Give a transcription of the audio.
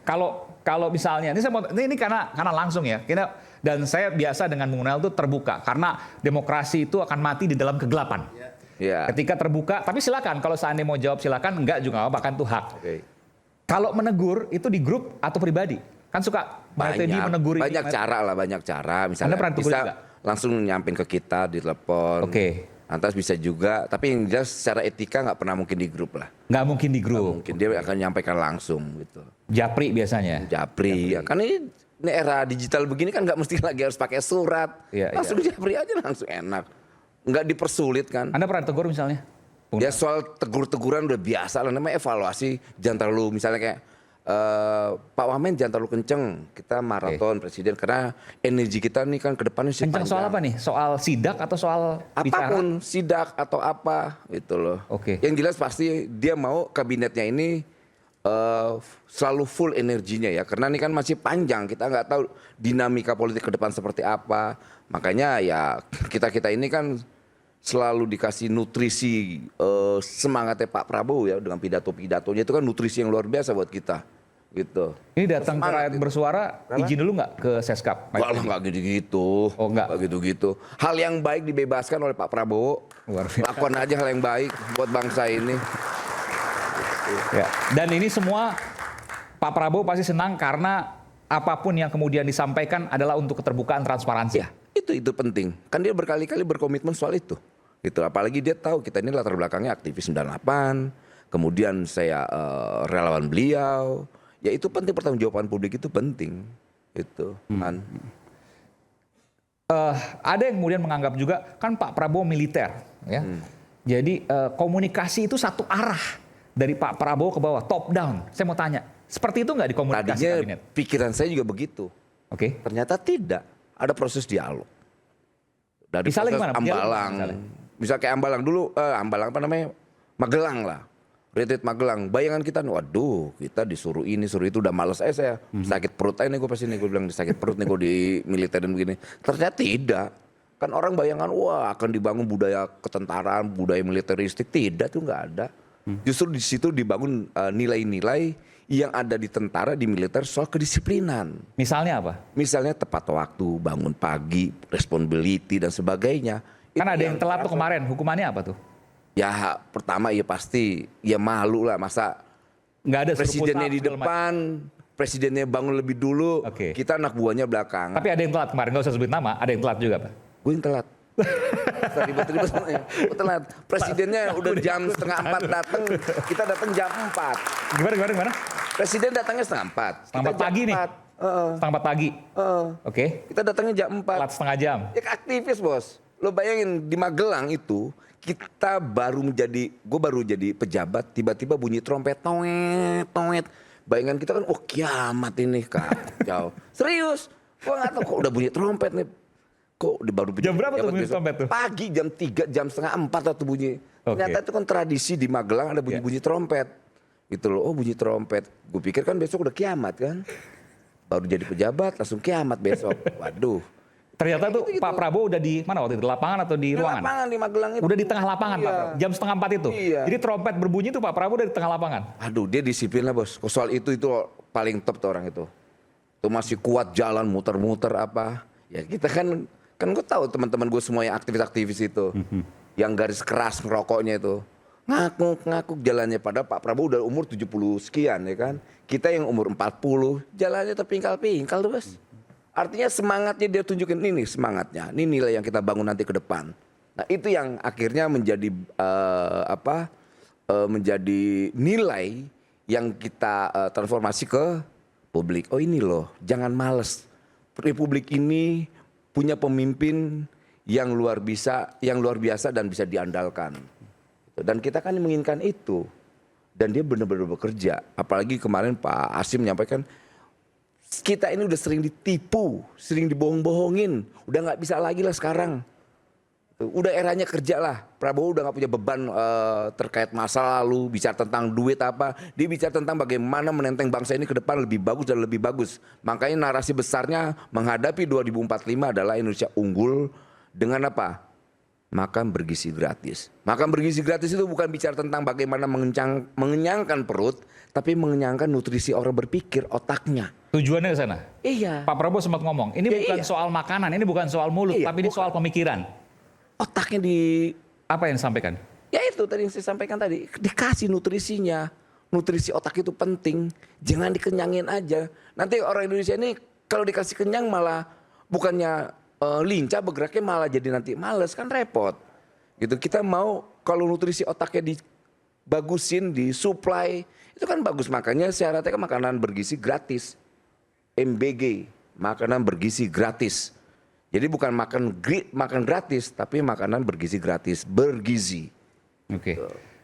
kalau misalnya ini karena langsung ya. Dan saya biasa dengan Bung Noel itu terbuka karena demokrasi itu akan mati di dalam kegelapan. Ya. Ketika terbuka, tapi silakan kalau seandainya mau jawab silakan, enggak juga bahkan itu hak. Okay. Kalau menegur itu di grup atau pribadi? Kan suka menegur banyak cara lah, banyak cara. Misalnya bisa langsung nyampein ke kita di telepon. Oke. Lantas bisa juga, tapi yang jelas secara etika nggak pernah mungkin di grup lah. Nggak mungkin di grup. Nggak mungkin, dia akan nyampaikan langsung gitu. Japri biasanya. Japri. Ya. Kan ini era digital begini kan nggak mesti lagi harus pakai surat. Langsung japri aja langsung enak. Nggak dipersulit kan. Anda pernah tegur misalnya? Ya soal tegur-teguran udah biasa lah, namanya evaluasi. Jangan terlalu misalnya kayak Pak Wamen jangan terlalu kenceng, kita maraton presiden karena energi kita nih kan ke depannya sih kenceng. Soal apa nih? Soal sidak atau soal apapun bicara? Sidak atau apa gitu loh. Yang jelas pasti dia mau kabinetnya ini selalu full energinya ya, karena ini kan masih panjang, kita nggak tahu dinamika politik ke depan seperti apa. Makanya ya kita ini kan selalu dikasih nutrisi semangatnya Pak Prabowo ya, dengan pidato-pidatonya itu kan nutrisi yang luar biasa buat kita. Gitu. Ini datang ke Rakyat Bersuara, izin dulu nggak ke Seskap? Nggak gitu-gitu. Oh nggak gitu-gitu. Hal yang baik dibebaskan oleh Pak Prabowo. Lakukan aja hal yang baik buat bangsa ini. Ya. Dan ini semua Pak Prabowo pasti senang karena apapun yang kemudian disampaikan adalah untuk keterbukaan, transparansi. Ya, itu penting. Kan dia berkali-kali berkomitmen soal itu. Gitu. Apalagi dia tahu kita ini latar belakangnya aktivis 98, kemudian saya relawan beliau. Ya itu penting, pertanggungjawaban publik itu penting. Itu kan. Ada yang kemudian menganggap juga kan Pak Prabowo militer, ya. Jadi komunikasi itu satu arah dari Pak Prabowo ke bawah, top down. Saya mau tanya, seperti itu nggak di komunikasi tadinya kabinet? Pikiran saya juga begitu. Oke. Ternyata tidak. Ada proses dialog. Dari misalnya proses gimana? Ambalang. Misal kayak Ambalang dulu, Ambalang apa namanya? Magelang lah. Retreat Magelang, bayangan kita, waduh kita disuruh ini, suruh itu, udah males saya. Sakit perut aja nih gue pasti nih, gue bilang sakit perut nih gue di militer dan begini. Ternyata tidak. Kan orang bayangan, wah akan dibangun budaya ketentaraan, budaya militeristik. Tidak, tuh nggak ada. Justru di situ dibangun nilai-nilai yang ada di tentara, di militer soal kedisiplinan. Misalnya apa? Misalnya tepat waktu, bangun pagi, responsibility dan sebagainya. Kan ada yang telat tuh kemarin, hukumannya apa tuh? Ya pertama ya pasti ya malu lah, masa nggak ada presidennya di depan, presidennya bangun lebih dulu, kita anak buahnya belakang. Tapi ada yang telat kemarin, nggak usah sebut nama, ada yang telat juga Pak? Gue yang telat. Ribet-ribet semuanya. Gue telat. Presidennya udah jam 3:30 datang, kita datang jam 4. Gimana? Presiden datangnya 3:30. 4 pagi nih? 4 pagi? Oke. Kita datangnya jam 4. Telat setengah jam? Ya aktivis bos. Lo bayangin di Magelang itu, kita gue baru jadi pejabat, tiba-tiba bunyi trompet, toet. Bayangan kita kan, oh kiamat ini kacau. Serius, gue nggak tahu kok udah bunyi trompet nih. Kok baru jam berapa tuh bunyi trompet tuh? Pagi jam 3, jam 3:30 atau bunyi. Ternyata itu kan tradisi di Magelang ada bunyi-bunyi trompet. Gitu loh, oh bunyi trompet. Gue pikir kan besok udah kiamat kan. Baru jadi pejabat langsung kiamat besok. Waduh. Ternyata tuh gitu. Pak Prabowo udah di mana waktu itu? Di lapangan atau di ruangan? Di lapangan di Magelang itu. Udah di tengah lapangan Pak Prabowo. Jam 3:30 itu. Iya. Jadi trompet berbunyi tuh Pak Prabowo udah di tengah lapangan. Aduh, dia disiplin lah bos. Soal itu paling top tuh orang itu. Tuh masih kuat jalan muter-muter apa. Ya kita kan gue tahu teman-teman gue semua yang aktivis-aktivis itu. Yang garis keras ngerokoknya itu. Ngakuk jalannya, padahal Pak Prabowo udah umur 70 sekian ya kan. Kita yang umur 40 jalannya terpingkal-pingkal tuh bos. Artinya semangatnya dia tunjukin, ini semangatnya, ini nilai yang kita bangun nanti ke depan. Nah itu yang akhirnya menjadi menjadi nilai yang kita transformasi ke publik. Oh ini loh, jangan males. Republik ini punya pemimpin yang luar biasa dan bisa diandalkan. Dan kita kan menginginkan itu. Dan dia benar-benar bekerja. Apalagi kemarin Pak Hasyim menyampaikan, kita ini udah sering ditipu, sering dibohong-bohongin. Udah gak bisa lagi lah sekarang. Udah eranya kerja lah. Prabowo udah gak punya beban terkait masa lalu, bicara tentang duit apa. Dia bicara tentang bagaimana menenteng bangsa ini ke depan lebih bagus dan lebih bagus. Makanya narasi besarnya menghadapi 2045 adalah Indonesia unggul dengan apa? makan bergizi gratis. Makan bergizi gratis itu bukan bicara tentang bagaimana mengenyangkan perut, tapi mengenyangkan nutrisi orang berpikir, otaknya. Tujuannya ke sana. Iya. Pak Prabowo sempat ngomong, ini bukan soal makanan, ini bukan soal mulut, tapi ini soal pemikiran. Otaknya Apa yang disampaikan? ya itu tadi yang saya sampaikan tadi, dikasih nutrisinya. Nutrisi otak itu penting, jangan dikenyangin aja. Nanti orang Indonesia ini kalau dikasih kenyang malah bukannya lincah bergeraknya, malah jadi nanti males, kan repot. Gitu. Kita mau kalau nutrisi otaknya dibagusin, disuplai, itu kan bagus. Makanya syaratnya kan makanan bergizi gratis. MBG, makanan bergizi gratis. Jadi bukan makan gratis, tapi makanan bergizi gratis, bergizi. Oke.